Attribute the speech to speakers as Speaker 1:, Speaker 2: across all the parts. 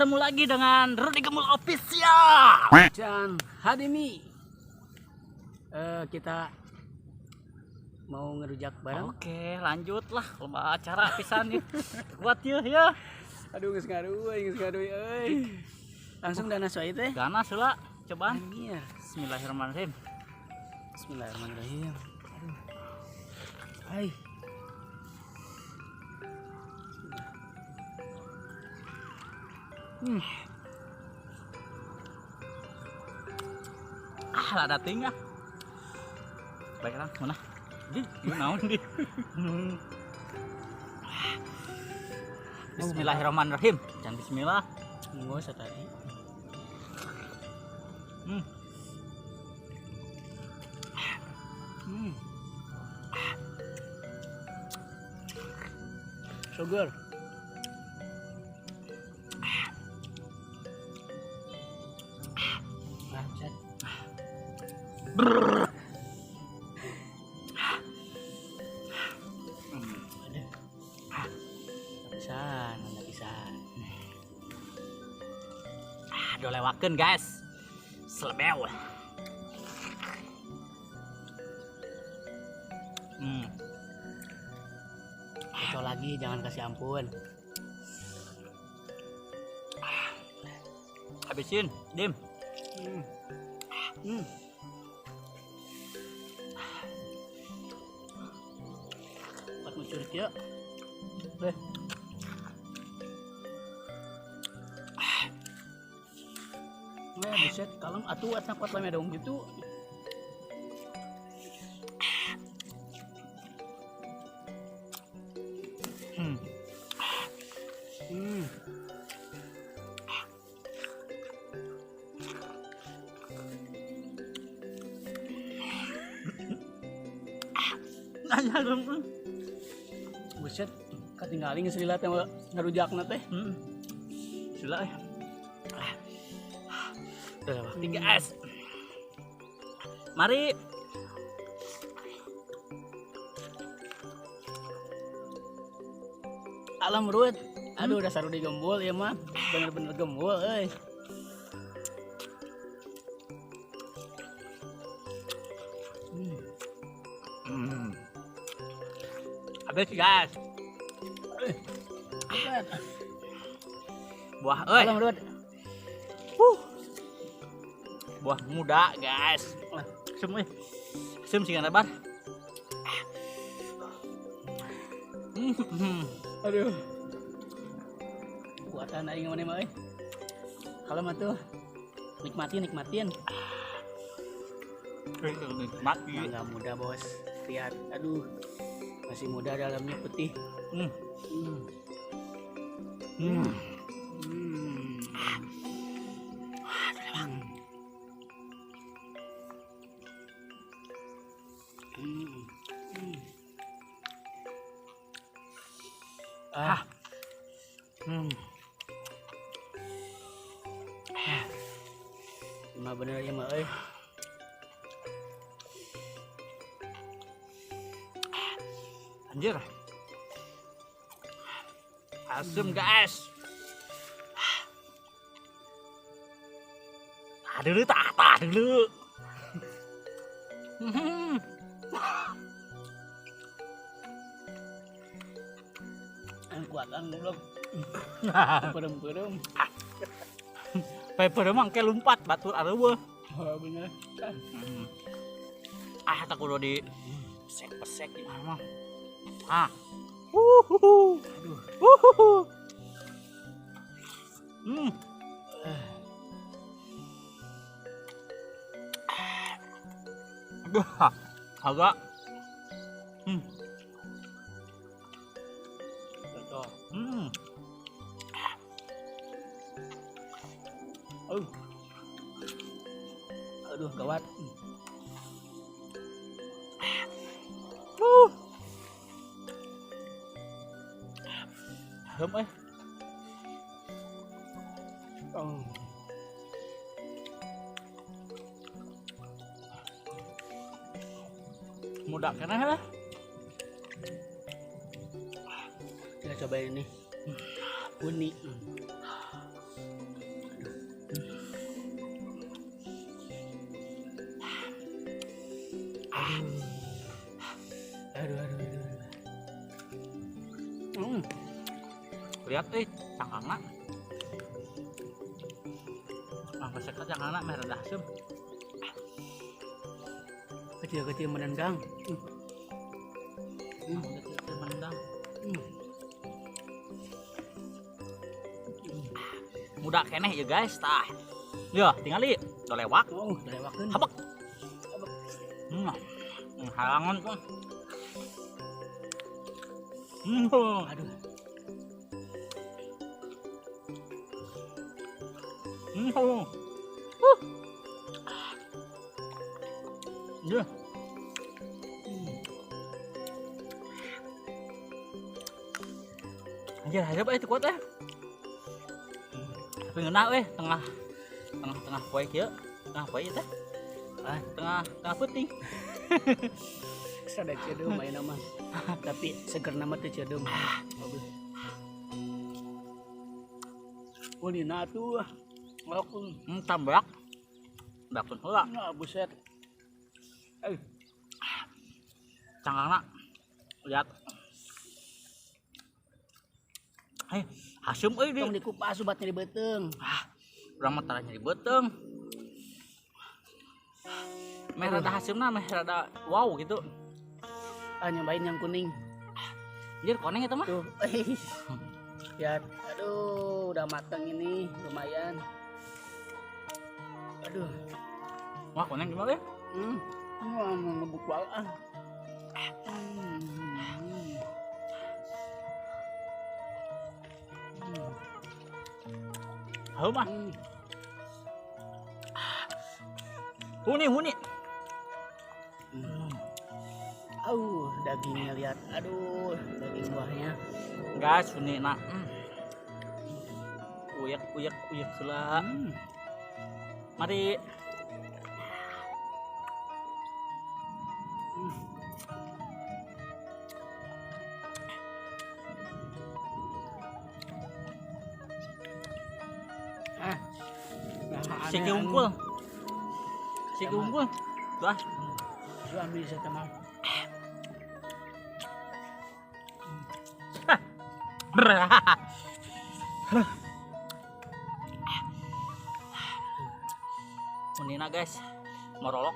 Speaker 1: bertemu lagi dengan Rudy Gembul Official
Speaker 2: dan Hadimi. Kita mau ngerujak bareng.
Speaker 1: Oke, lanjutlah lomba acara pisan nih. Kuat ya.
Speaker 2: Aduh, geus ngaruy euy. Langsung dana soai teh.
Speaker 1: Ganas heula, cobaan.
Speaker 2: Iya.
Speaker 1: Bismillahirrahmanirrahim.
Speaker 2: Bismillahirrahmanirrahim. Aduh. Hai.
Speaker 1: Ada tinggal. Baiklah, mana? Di naon di. Bismillahirrahmanirrahim. Dan bismillah.
Speaker 2: Enggak usah tadi. Sugar. Pisan.
Speaker 1: Udah lewakeun guys. Selebew.
Speaker 2: Kocok lagi, jangan kasih ampun.
Speaker 1: Habisin, Dim.
Speaker 2: Buat mencuri ya. Buset, kalem atuh atna kuat lame dong gitu.
Speaker 1: Nanya dong.
Speaker 2: Buset, katinggaling selila teh ngarujakna teh.
Speaker 1: Sila ya. Udah waktu guys. Mari.
Speaker 2: Alam Rud. Aduh, dasar Rudy Gembul ya mah. Bener-bener gembul euy.
Speaker 1: Habis guys. Buah euy.
Speaker 2: Alam Rud.
Speaker 1: Buah muda guys. Semua. Sem sih bar.
Speaker 2: Aduh. Kuatan aing mana mah euy. Kalem atuh. Nikmatin.
Speaker 1: Mati.
Speaker 2: Enggak muda, Bos. Lihat. Aduh. Masih muda, dalamnya putih. Mah bener ya mah euy.
Speaker 1: Anjir. Asem guys. Dulu tak dulu.
Speaker 2: Kuatan belum. Perem.
Speaker 1: Paper emang kayak lompat batur areueuh.
Speaker 2: Oh bener.
Speaker 1: Tak kudu di pesek di mana mah. Agak.
Speaker 2: Aduh, gawat.
Speaker 1: Hum euy. Muda kena lah.
Speaker 2: Kita cobain ini. Uni. Aduh, aduh, aduh, aduh.
Speaker 1: Lihat cangkangna. Pesek cangkangna meh rada asem.
Speaker 2: Kecil-kecil menendang.
Speaker 1: Kecil menendang. Muda keneh ya guys, tah. Ya, tingali, udah lewat.
Speaker 2: Oh, udah lewakeun.
Speaker 1: Habak. Halangan tuh.
Speaker 2: Aduh.
Speaker 1: Ya. Anjir, harap itu kuat tapi ngeunah tengah poe kieu. Tengah poe teh. Tengah putih.
Speaker 2: Sada cedeum aya nama. Tapi seger nama teh cedeum. Kulina tuh. Ngalakeun.
Speaker 1: Tambak. Bakun heula.
Speaker 2: Nah, buset.
Speaker 1: Cangkangna. Lihat. Hasem euy
Speaker 2: Tong dikupas subatnya di beteung.
Speaker 1: Urang mah tara nyeri beteung. Meh rada hasemna meh rada wow gitu.
Speaker 2: Nyobain yang kuning.
Speaker 1: Anjir koneng eta mah.
Speaker 2: Tuh. Lihat. Aduh, udah mateng ini, lumayan. Aduh.
Speaker 1: Wah, koneng gimana ya?
Speaker 2: Ngebuk banget.
Speaker 1: Hau mah. Huni.
Speaker 2: Dagingnya lihat. Aduh, daging buahnya.
Speaker 1: Gas huni nak. Uyak heula. Mari. Siki unggul. Tuh.
Speaker 2: Su ambil saya teman. Unina guys, morolok.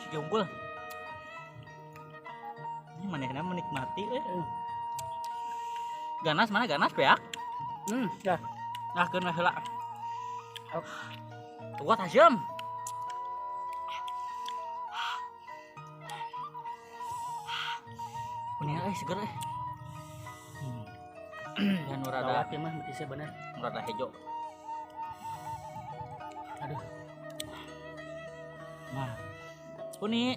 Speaker 2: Siki unggul. Ini manehna menikmati Ganas mana ganas beak? Dah.
Speaker 1: Keun we heula. Kuat asem. Kuning seger Dan rada
Speaker 2: ya mah mati bener.
Speaker 1: Rada hejo.
Speaker 2: Aduh.
Speaker 1: Nah. Kuni.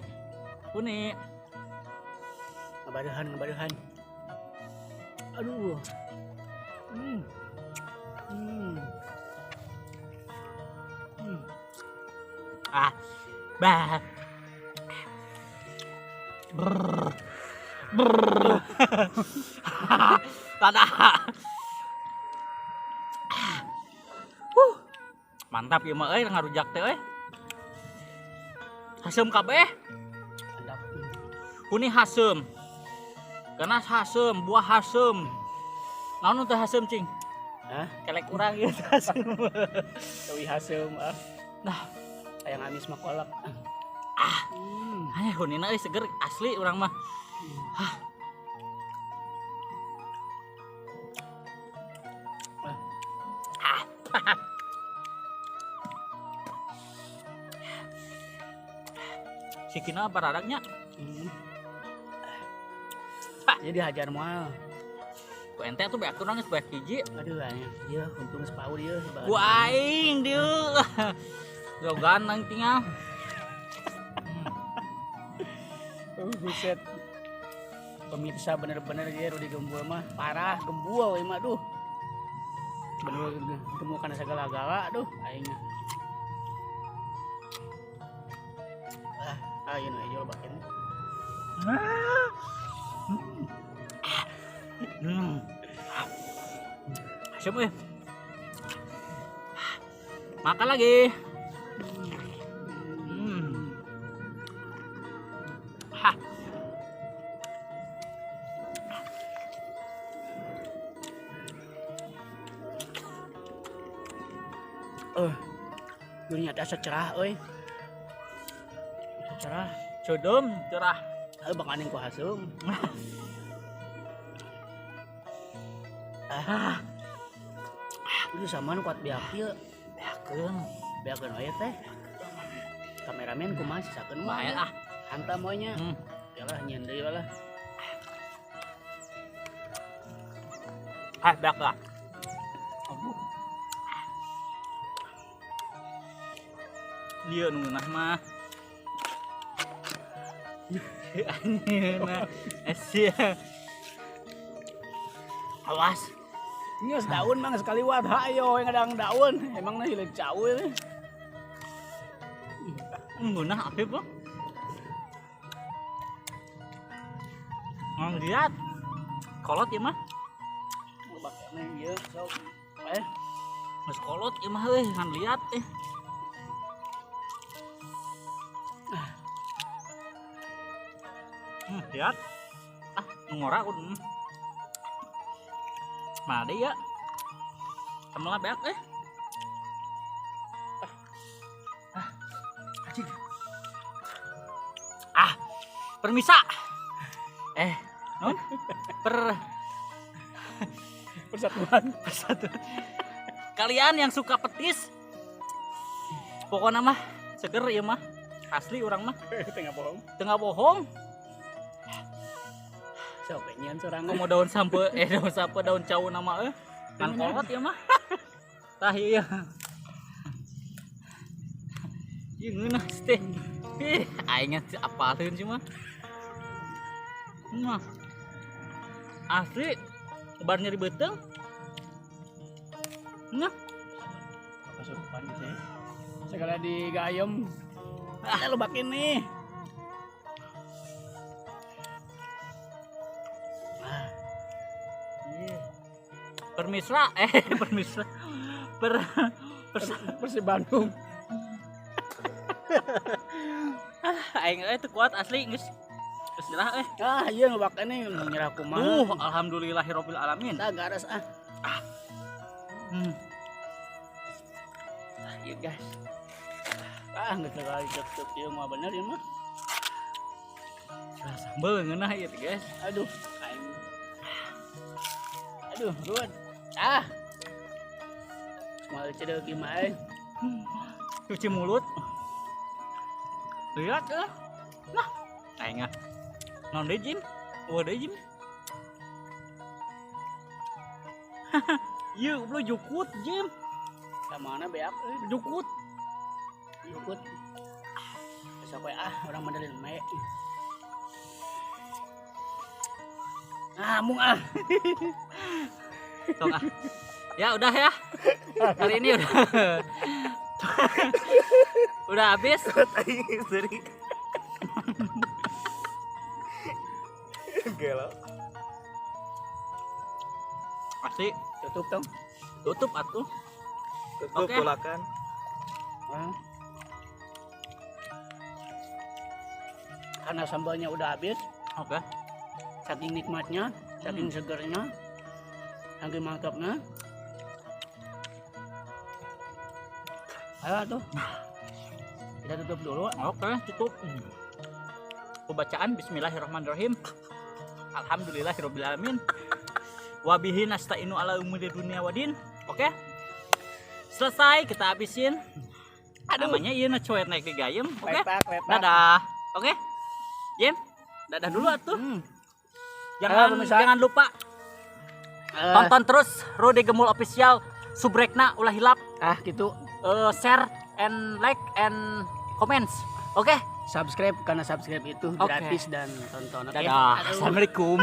Speaker 2: Ngebaduhan. Aduh.
Speaker 1: Bah. Tada. Mantap ya mah ngarujak teh Hasem kabeh. Kuni hasem. Ganas hasem, buah hasem. Naon teh hasem cing?
Speaker 2: Hah?
Speaker 1: Kelek urang ieu hasem.
Speaker 2: Deui hasem
Speaker 1: Nah,
Speaker 2: aya ngamis mah kolak.
Speaker 1: Hanya hunina seger asli urang mah. Sikina baradagnya.
Speaker 2: Jadi hajar moal.
Speaker 1: Ku ente tuh beak urang geus beak hiji.
Speaker 2: Aduh anya. Ieu untung sepau dia.
Speaker 1: Ku aing dieu. Logan nang tinggal.
Speaker 2: Buset. Pemirsa bener-bener dia Rudi Gembul mah parah, gembul we mah duh. Bener gembul kana segala-gala duh aingnya. Ayo nu jual baken.
Speaker 1: Siap makan lagi. Hah.
Speaker 2: Dunia asa cerah euy. Cerah.
Speaker 1: Codom cerah.
Speaker 2: Bakaning ku hasung. Udah sama kuat biak ieu. Beakeun we teh. Kameramen kumaha sisakeun mah.
Speaker 1: Bae ah.
Speaker 2: Hantam we nya. Yalah nyeun deui lah.
Speaker 1: Beak lah. Dia nunah mah. Anjeuna. Asia. Awas.
Speaker 2: Geus daun mah sekali wat hayo yang ngadang daun. Emang na hileung cau we.
Speaker 1: Ngunah apa bang? Lihat. Kolot ya mah.
Speaker 2: Bakna ieu sok.
Speaker 1: Mas kolot ya mah euy, ngan lihat lihat. Ngora kun. Made ya. Kamelah beak permisa. Non
Speaker 2: Persatuan.
Speaker 1: Kalian yang suka petis, pokoknya mah seger ya mah, asli orang mah. Tengah bohong.
Speaker 2: Sok nyeun sorangan.
Speaker 1: Komo daun sampe daun cau nama kan kolot ya mah. Tah ieu. Ieu ngeunah teh. Aing apaleun sih mah. Asli bar nyeri beuteng.
Speaker 2: Kasurupan gitu ya. Segala digayem. Lo bakin nih.
Speaker 1: Permisra permisra
Speaker 2: Persib Bandung.
Speaker 1: Aing itu kuat asli geus nyerah
Speaker 2: Iya ngebak ini nyerah kumaha.
Speaker 1: Alhamdulillahirabbil alamin.
Speaker 2: Tah garas
Speaker 1: Iya guys.
Speaker 2: Geus sekali cek ieu mah bener ieu mah.
Speaker 1: Sambel ngeunah ieu guys.
Speaker 2: Aduh, aing. Aduh, ruwet. Moal cedeu gimana?
Speaker 1: Cuci mulut. Lihat nah, aing non deui Jim. Deui Jim. Ieu belum jukut Jim.
Speaker 2: Mana beak
Speaker 1: Jukut.
Speaker 2: Besok we orang mandalin me. Mung
Speaker 1: Tong Ya udah ya. Hari ini udah habis.
Speaker 2: Gelo.
Speaker 1: Pasti
Speaker 2: Tutup dong.
Speaker 1: tutup atuh.
Speaker 3: Tutup
Speaker 1: Oke.
Speaker 3: tulakan.
Speaker 2: Karena sambalnya udah habis,
Speaker 1: Oke.
Speaker 2: saking nikmatnya, saking segernya, saking mantapnya. Ayo tuh. Kita tutup dulu.
Speaker 1: Oke, tutup. Pembacaan Bismillahirrahmanirrahim. Alhamdulillahirabbil alamin. Wa bihi nasta'inu ala umuri dunya wadin. Oke. Selesai kita habisin. Namanya ieu na coet naik di gayem. Oke.
Speaker 2: Lepak.
Speaker 1: Dadah. Oke. Jim, dadah dulu atuh.
Speaker 2: Pemirsa.
Speaker 1: Jangan lupa tonton terus Rudy Gemul Official. Subrekna ulah hilap.
Speaker 2: Gitu.
Speaker 1: Share and like and comments. Oke.
Speaker 2: Subscribe karena subscribe itu
Speaker 1: Oke.
Speaker 2: gratis dan tonton. Oke.
Speaker 1: Dadah. Assalamualaikum.